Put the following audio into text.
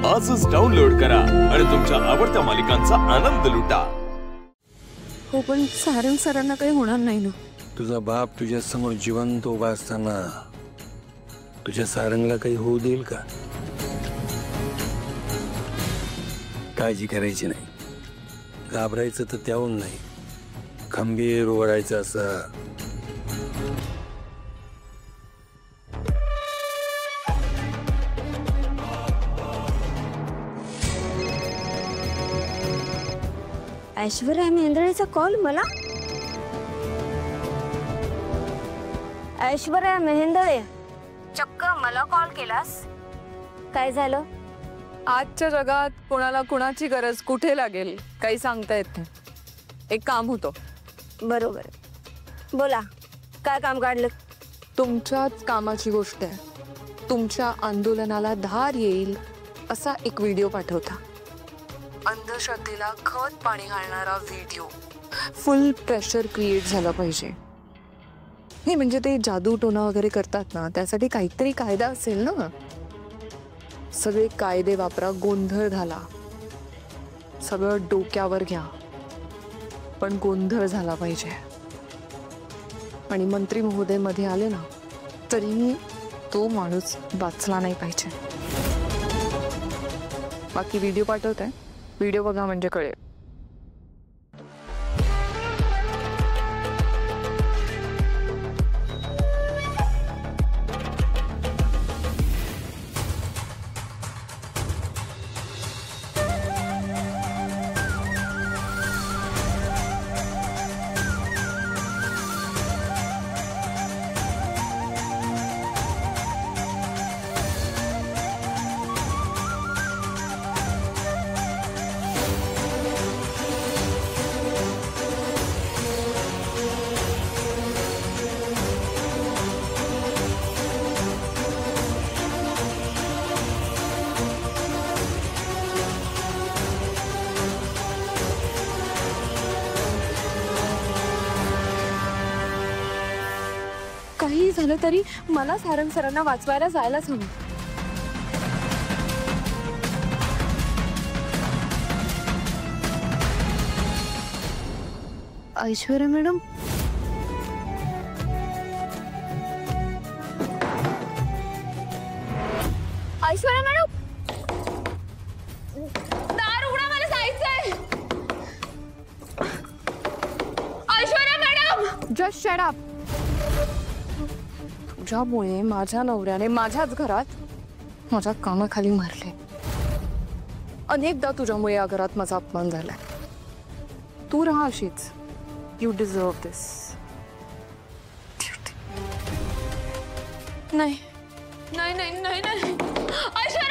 आजच डाउनलोड करा आणि तुमच्या आवडत्या मालिकांचा आनंद लुटा। हो पण सारंग सरांना काही होणार नाही ना? तुझा बाप तुझ्या समोर जिवंत उभा असताना तुझ्या सारंगला काही होऊ देईल का? काळजी करायची नाही, घाबरायचं तर त्याहून नाही, खंबीर ओढायचं असं। ऐश्वर्या मेहेंदळेचा कॉल मला? ऐश्वर्या मेहेंदळे, चक्क मला कॉल केलास? काय झालं? आजच्या जगात कोणाला कुणाची गरज कुठे लागेल काही सांगता येत नाही। एक काम होतं। बरोबर, बोला काय काम काढलं? तुमच्याच कामाची गोष्ट आहे। तुमच्या आंदोलनाला धार येईल असा एक व्हिडिओ पाठवता। अंधश्रद्धेला खत पाणी घालणारा व्हिडिओ, फुल प्रेशर क्रिएट झाला पाहिजे। हे म्हणजे ते जादू टोना वगैरे करतात ना, त्यासाठी काहीतरी कायदा असेल ना। सगळे कायदे वापरा, गोंधळ घाला, सगळं डोक्यावर घ्या, पण गोंधळ झाला पाहिजे। आणि मंत्री महोदय मध्ये आले ना तरी तो माणूस वाचला नाही पाहिजे। बाकी व्हिडिओ पाठवत आहे, व्हिडिओ बघा म्हणजे कळेल। काही झालं तरी मला सारंग सरांना वाचवायला जायलाच हवं। ऐश्वर्या मॅडम, ऐश्वर्या मॅडम, दार उघडा, मला जायचंय। Aishwarya madam, just shut up. तुझ्यामुळे माझ्या नवऱ्याने माझ्याच घरात माझ्या कामाखाली मारले। अनेकदा तुझ्यामुळे या घरात माझा अपमान झालाय। तू राहा अशीच, यू डिझर्व दिस। नाही नाही नाही नाही, ऐश्वर्या